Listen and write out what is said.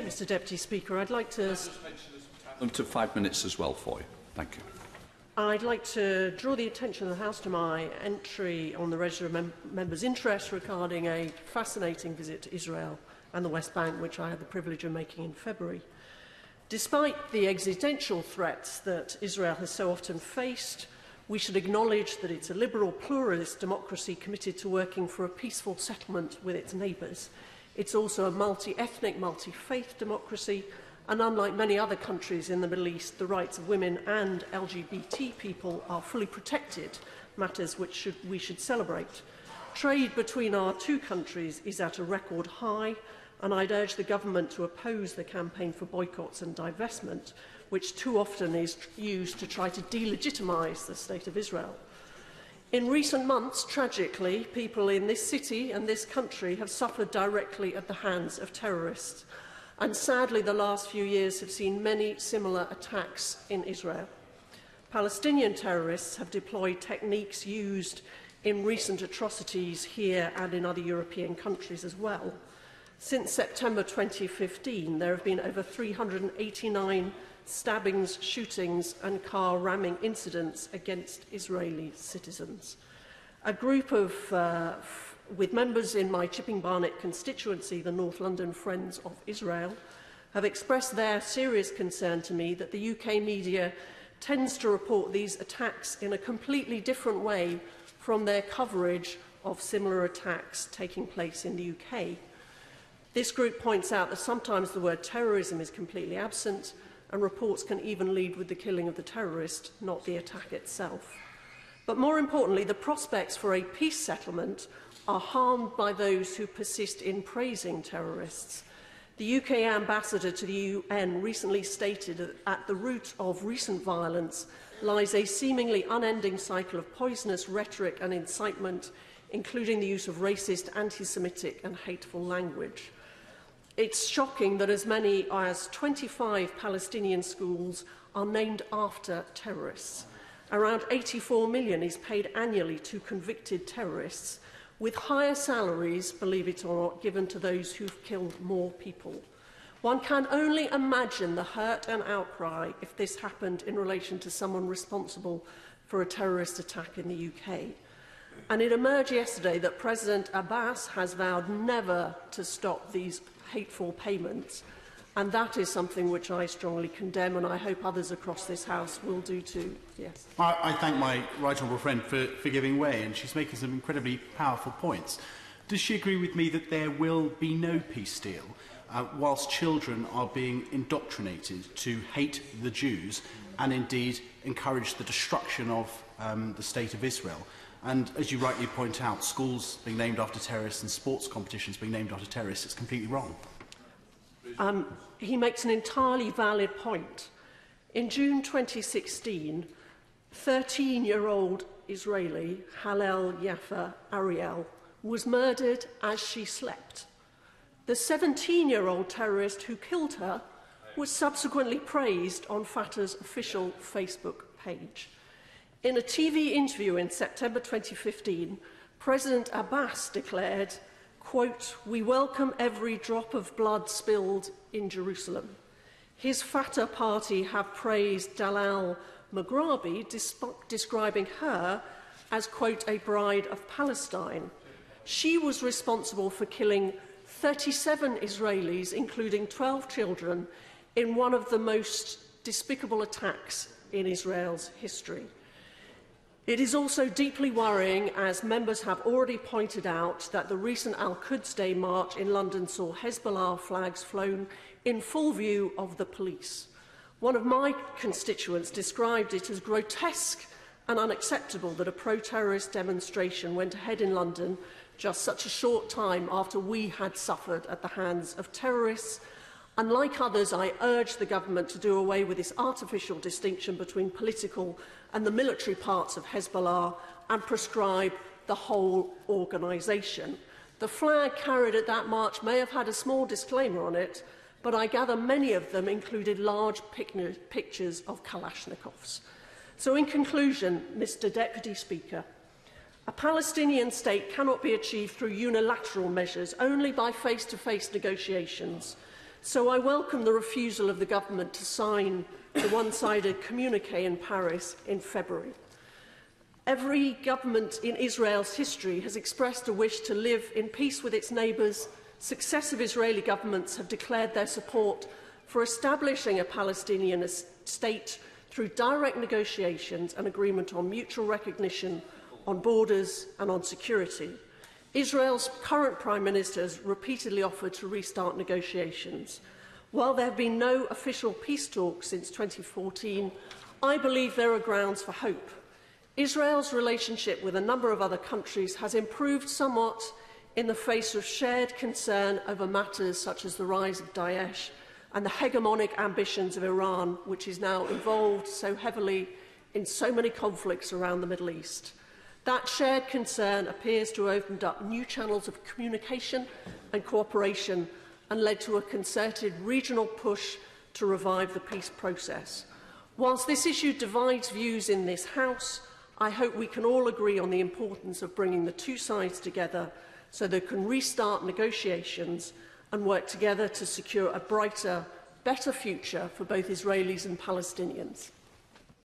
Mr Deputy Speaker. I'd like to... Them to 5 minutes as well for you. Thank you. I'd like to draw the attention of the House to my entry on the register of members' interest regarding a fascinating visit to Israel and the West Bank, which I had the privilege of making in February. Despite the existential threats that Israel has so often faced, we should acknowledge that it's a liberal, pluralist democracy committed to working for a peaceful settlement with its neighbours. It's also a multi-ethnic, multi-faith democracy, and unlike many other countries in the Middle East, the rights of women and LGBT people are fully protected, matters which we should celebrate. Trade between our two countries is at a record high, and I'd urge the government to oppose the campaign for boycotts and divestment, which too often is used to try to delegitimise the State of Israel. In recent months, tragically, people in this city and this country have suffered directly at the hands of terrorists. And sadly, the last few years have seen many similar attacks in Israel. Palestinian terrorists have deployed techniques used in recent atrocities here and in other European countries as well. Since September 2015, there have been over 389 stabbings, shootings and car ramming incidents against Israeli citizens. A group of with members in my Chipping Barnet constituency, the North London Friends of Israel, have expressed their serious concern to me that the UK media tends to report these attacks in a completely different way from their coverage of similar attacks taking place in the UK. This group points out that sometimes the word terrorism is completely absent, and reports can even lead with the killing of the terrorist, not the attack itself. But more importantly, the prospects for a peace settlement are harmed by those who persist in praising terrorists. The UK ambassador to the UN recently stated that at the root of recent violence lies a seemingly unending cycle of poisonous rhetoric and incitement, including the use of racist, anti-Semitic and hateful language. It's shocking that as many as 25 Palestinian schools are named after terrorists. Around 84 million is paid annually to convicted terrorists, with higher salaries, believe it or not, given to those who've killed more people. One can only imagine the hurt and outcry if this happened in relation to someone responsible for a terrorist attack in the UK. And it emerged yesterday that President Abbas has vowed never to stop these hateful payments, and that is something which I strongly condemn, and I hope others across this House will do too. Yes. I thank my right honourable friend for giving way, and she's making some incredibly powerful points. Does she agree with me that there will be no peace deal whilst children are being indoctrinated to hate the Jews and indeed encourage the destruction of the State of Israel? And as you rightly point out, schools being named after terrorists and sports competitions being named after terrorists, it's completely wrong. He makes an entirely valid point. In June 2016, 13-year-old Israeli Hallel Yaffa Ariel was murdered as she slept. The 17-year-old terrorist who killed her was subsequently praised on Fatah's official Facebook page. In a TV interview in September 2015, President Abbas declared, quote, "We welcome every drop of blood spilled in Jerusalem." His Fatah party have praised Dalal Maghrabi, describing her as, quote, "a bride of Palestine." She was responsible for killing 37 Israelis, including 12 children, in one of the most despicable attacks in Israel's history. It is also deeply worrying, as members have already pointed out, that the recent al-Quds Day march in London saw Hezbollah flags flown in full view of the police. One of my constituents described it as grotesque and unacceptable that a pro-terrorist demonstration went ahead in London just such a short time after we had suffered at the hands of terrorists. And like others, I urge the government to do away with this artificial distinction between political and the military parts of Hezbollah and proscribe the whole organisation. The flag carried at that march may have had a small disclaimer on it, but I gather many of them included large pictures of Kalashnikovs. So in conclusion, Mr Deputy Speaker, a Palestinian state cannot be achieved through unilateral measures, only by face-to-face negotiations. So I welcome the refusal of the government to sign the one-sided communiqué in Paris in February. Every government in Israel's history has expressed a wish to live in peace with its neighbours. Successive Israeli governments have declared their support for establishing a Palestinian state through direct negotiations and agreement on mutual recognition, on borders and on security. Israel's current Prime Minister has repeatedly offered to restart negotiations. While there have been no official peace talks since 2014, I believe there are grounds for hope. Israel's relationship with a number of other countries has improved somewhat in the face of shared concern over matters such as the rise of Daesh and the hegemonic ambitions of Iran, which is now involved so heavily in so many conflicts around the Middle East. That shared concern appears to have opened up new channels of communication and cooperation and led to a concerted regional push to revive the peace process. Whilst this issue divides views in this House, I hope we can all agree on the importance of bringing the two sides together so they can restart negotiations and work together to secure a brighter, better future for both Israelis and Palestinians.